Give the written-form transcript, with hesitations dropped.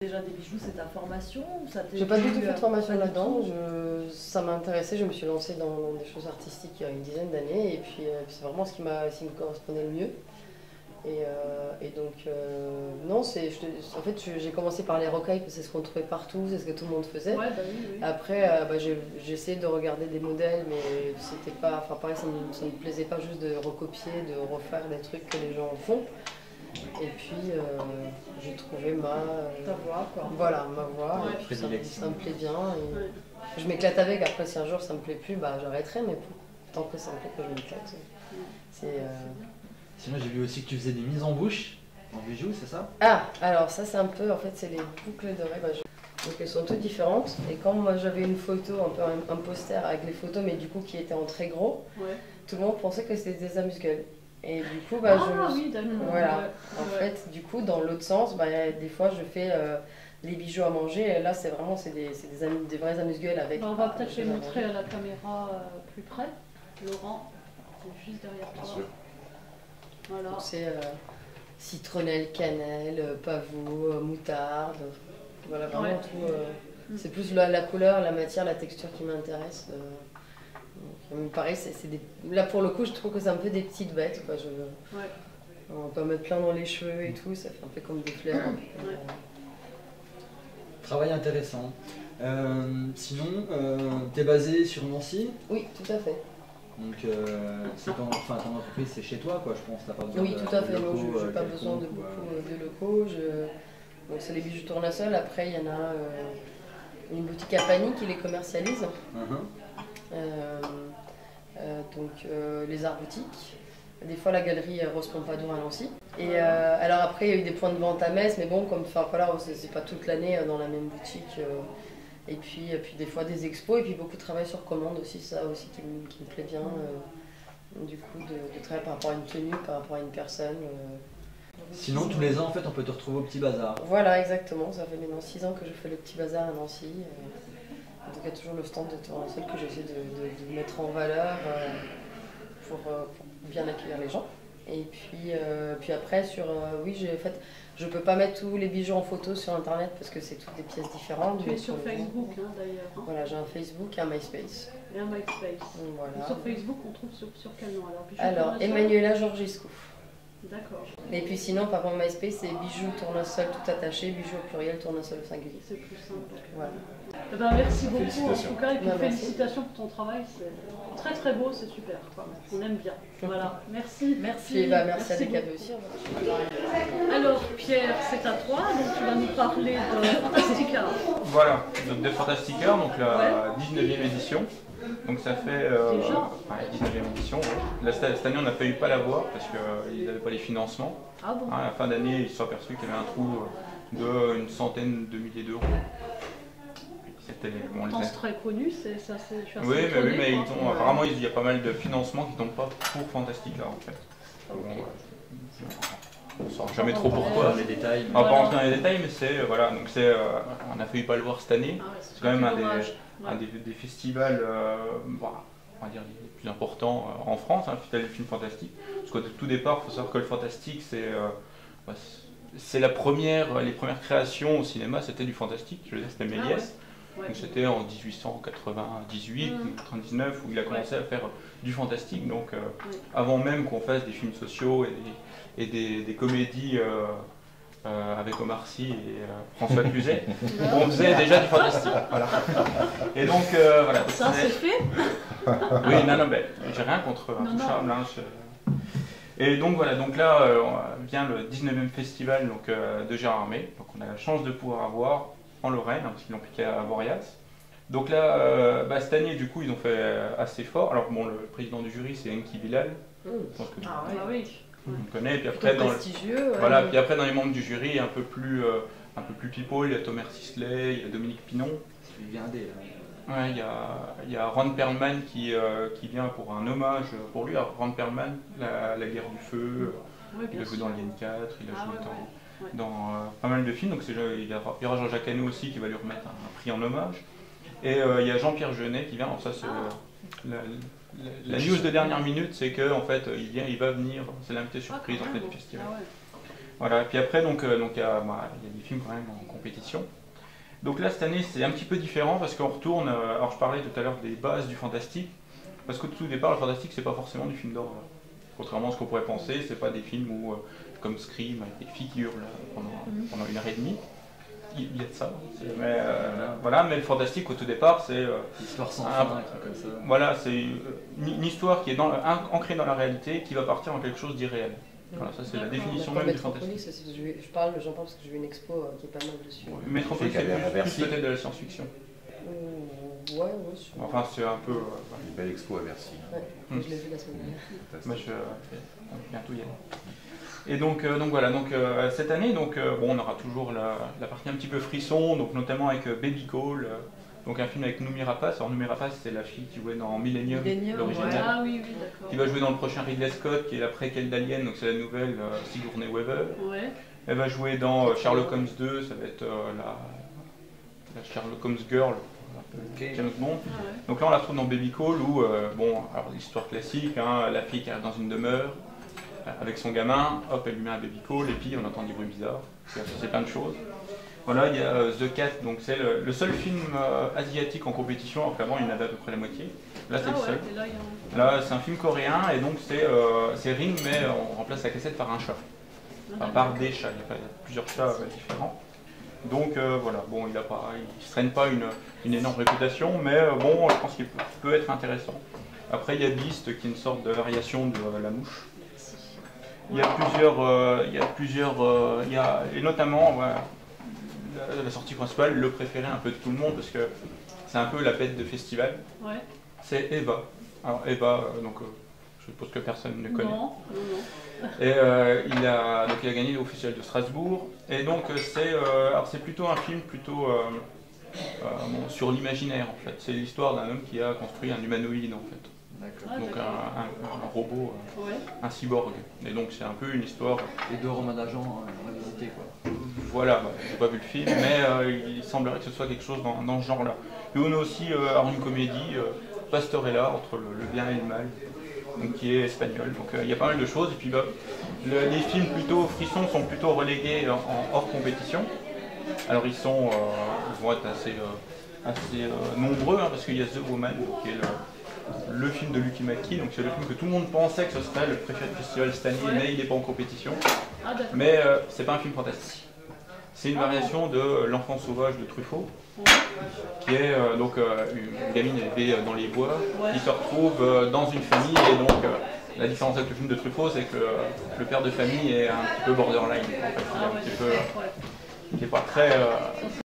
Déjà des bijoux, c'est ta formation ou ça t'est J'ai pas du tout venu, fait de formation pas du là-dedans. tout Ça m'a intéressé, je me suis lancée dans des choses artistiques il y a une dizaine d'années et puis c'est vraiment ce qui me correspondait le mieux. Et donc, non, en fait, j'ai commencé par les rocailles parce que c'est ce qu'on trouvait partout, c'est ce que tout le monde faisait. Ouais, bah oui, oui. Après, j'ai essayé de regarder des modèles, mais c'était pas, enfin pareil, ça me plaisait pas juste de recopier, de refaire des trucs que les gens font. Et puis, j'ai trouvé Ta voix, quoi. voilà, ma voix, Ouais. et puis ça me plaît bien. Je m'éclate avec, après si un jour ça me plaît plus, bah j'arrêterai, mais tant que ça me plaît, que je m'éclate. Sinon, j'ai vu aussi que tu faisais des mises en bouche en bijoux, c'est ça? Ah, alors ça c'est un peu, en fait c'est les boucles d'oreilles, donc elles sont toutes différentes. Et quand moi j'avais une photo, un poster avec les photos, mais du coup qui était en très gros, tout le monde pensait que c'était des amuse-gueules. Et du coup, oui, d'accord. voilà. Ouais. En fait, du coup, dans l'autre sens, des fois je fais les bijoux à manger. Et là, c'est des vrais amuse-gueules avec. On va peut-être les montrer à la caméra plus près. Laurent, c'est juste derrière toi. Bien sûr. Voilà. C'est citronnelle, cannelle, pavot, moutarde. Voilà, vraiment tout. C'est plus la couleur, la matière, la texture qui m'intéresse. Pareil, là pour le coup, je trouve que c'est un peu des petites bêtes. Quoi. On peut en mettre plein dans les cheveux et tout, ça fait un peu comme des fleurs. Travail intéressant. Sinon, tu es basé sur Nancy? Oui, tout à fait. Donc, ton entreprise, c'est chez toi, quoi, je pense. T'as pas besoin Oui, tout à fait. de locaux, Je n'ai pas besoin de beaucoup de locaux. Donc, c'est les bijoux Tournesol. Après, il y en a une boutique à Pagny qui les commercialise. Les arts boutiques. Des fois, la galerie Rose Pompadour à Nancy. Et alors après, il y a eu des points de vente à Metz, mais bon, voilà, c'est pas toute l'année dans la même boutique. Et puis des fois des expos, et puis beaucoup de travail sur commande aussi, ça aussi qui me plaît bien. Du coup, de travailler par rapport à une tenue, par rapport à une personne. Sinon, tous les ans, en fait, on peut te retrouver au Petit Bazar. Voilà, exactement. Ça fait maintenant 6 ans que je fais le Petit Bazar à Nancy. Donc il y a toujours le stand de Tournesol que j'essaie de mettre en valeur pour bien accueillir les gens. Et puis après, je peux pas mettre tous les bijoux en photo sur internet parce que c'est toutes des pièces différentes. Tu es sur Facebook d'ailleurs. Voilà, j'ai un Facebook et un MySpace. Et un MySpace. Voilà. Sur Facebook, on trouve sur quel nom alors Emmanuela Georgescu. D'accord. Et puis sinon, par contre, MySpace, c'est bijoux Tournesol tout attaché, bijoux au pluriel, Tournesol au singulier. C'est plus simple. Voilà. Eh ben, merci beaucoup en tout cas, et puis félicitations pour ton travail, c'est très très beau, c'est super, quoi. On aime bien. Voilà, merci. Merci à DKV aussi. Alors Pierre, c'est à toi, donc tu vas nous parler de Fantastica. Voilà, donc de Fantastica, donc la 19e édition. Donc ça fait Déjà 19e édition. Ouais. Là, cette année, on n'a failli pas l'avoir parce qu'ils n'avaient pas les financements. Ah bon? À la fin d'année, ils se sont aperçus qu'il y avait un trou d'une centaine de milliers d'euros. C'est très connu, c'est ça. Oui, mais apparemment, il y a pas mal de financements qui ne tombent pas pour Fantastica en fait. Okay. On ne saura jamais trop pourquoi. Les détails. On va pas rentrer dans les détails, mais on a failli pas le voir cette année. C'est quand même un des festivals, on va dire les plus importants en France, le Festival du film fantastique. Parce qu'au tout départ, il faut savoir que le fantastique, c'est les premières créations au cinéma, c'était du fantastique. Je veux dire, c'était Méliès. Donc c'était en 1898, 99 où il a commencé à faire du fantastique. Donc avant même qu'on fasse des films sociaux et des comédies avec Omar Sy et François Cluzet, on faisait déjà du fantastique. Voilà. Et donc voilà. Ça c'est fait. Oui, non, mais j'ai rien contre Intouchable. Et donc voilà, donc là vient le 19e festival de Gérard Armé. Donc on a la chance de pouvoir avoir en Lorraine, parce qu'ils l'ont piqué à Voriaz. Donc là, cette année, du coup, ils ont fait assez fort. Alors bon, le président du jury, c'est Enki Bilal. Je pense que on connaît. Et puis après, puis après, dans les membres du jury, un peu plus people, il y a Thomas Sisley, il y a Dominique Pinon. Il vient des. Ouais, il y a Ron Perlman qui vient pour un hommage pour lui. Alors, Ron Perlman, la guerre du feu, il a joué dans Alien 4, il a joué dans pas mal de films. Donc il y aura Jean-Jacques Hano aussi qui va lui remettre un prix en hommage. Et il y a Jean-Pierre Jeunet qui vient. Alors ça, c'est la news de dernière minute, c'est que en fait, il va venir. C'est l'invité surprise en fait du festival. Voilà. Et puis après, donc il y a des films quand même qu'on compétition. Donc là, cette année, c'est un petit peu différent parce qu'on retourne, alors je parlais tout à l'heure des bases du fantastique, parce qu'au tout départ, le fantastique, c'est pas forcément du film d'horreur. Contrairement à ce qu'on pourrait penser, c'est pas des films où, comme Scream, avec des figures là, pendant 1h30. Il y a de ça, mais voilà, mais le fantastique au tout départ, c'est l'histoire sans fin, comme ça. Voilà, c'est une histoire qui est ancrée dans la réalité, qui va partir en quelque chose d'irréel. Voilà, ça c'est la définition même du fantastique. J'en parle parce que j'ai vu une expo qui est pas mal dessus. Métropolis, c'est plus peut-être de la science-fiction. Ouais, enfin, c'est un peu. Une belle expo à Bercy. Ouais, je l'ai vu la semaine dernière. Moi, je vais bientôt y aller. Et donc voilà, cette année, bon, on aura toujours la partie un petit peu frisson, donc notamment avec Baby Call, donc un film avec Noomi Rapace. Alors Noomi Rapace, c'est la fille qui jouait dans Millennium, l'original, ouais. Ah, oui, qui va jouer dans le prochain Ridley Scott, qui est la préquelle d'Alien, donc c'est la nouvelle Sigourney Weaver. Ouais. Elle va jouer dans Sherlock Holmes 2, ça va être la Sherlock Holmes Girl. James Bond. Ah ouais. Donc là on la retrouve dans Baby Call où, bon, alors l'histoire classique, hein, la fille qui arrive dans une demeure avec son gamin, hop, elle lui met un baby call et puis on entend des bruits bizarres, c'est plein de choses. Voilà, il y a The Cat, donc c'est le seul film asiatique en compétition, alors qu'avant il y en avait à peu près la moitié. Là c'est le seul. Là c'est un film coréen et donc c'est Ring mais on remplace la cassette par un chat. Enfin, par des chats, il y a plusieurs chats différents. Donc voilà, bon, il ne se traîne pas une énorme réputation, mais bon, je pense qu'il peut être intéressant. Après, il y a Beast, qui est une sorte de variation de la mouche. Il y a plusieurs, et notamment voilà, la sortie principale, le préféré un peu de tout le monde, parce que c'est un peu la bête de festival. Ouais. C'est Eva. Alors Eva, donc je suppose que personne ne connaît. Non. Et il a gagné au Festival de Strasbourg. Et donc c'est plutôt un film sur l'imaginaire en fait. C'est l'histoire d'un homme qui a construit un humanoïde en fait. Donc un robot, un cyborg. Et donc c'est un peu une histoire. Et deux romans d'agents revisité quoi. Voilà, j'ai pas vu le film, mais il semblerait que ce soit quelque chose dans ce genre-là. Et on a aussi une comédie, Pastorella, entre le bien et le mal, donc, qui est espagnol. Donc il y a pas mal de choses. Et puis les films plutôt frissons sont plutôt relégués en hors compétition. Alors ils vont être assez nombreux, hein, parce qu'il y a The Woman, qui est le film de Lucky Mackie, donc c'est le film que tout le monde pensait que ce serait le préféré du festival cette année, mais il n'est pas en compétition. Mais c'est pas un film fantastique. C'est une variation de L'Enfant sauvage de Truffaut, qui est donc une gamine élevée dans les bois, qui se retrouve dans une famille, et donc la différence avec le film de Truffaut, c'est que le père de famille est un petit peu borderline, en fait. Il est un petit peu, qui n'est pas très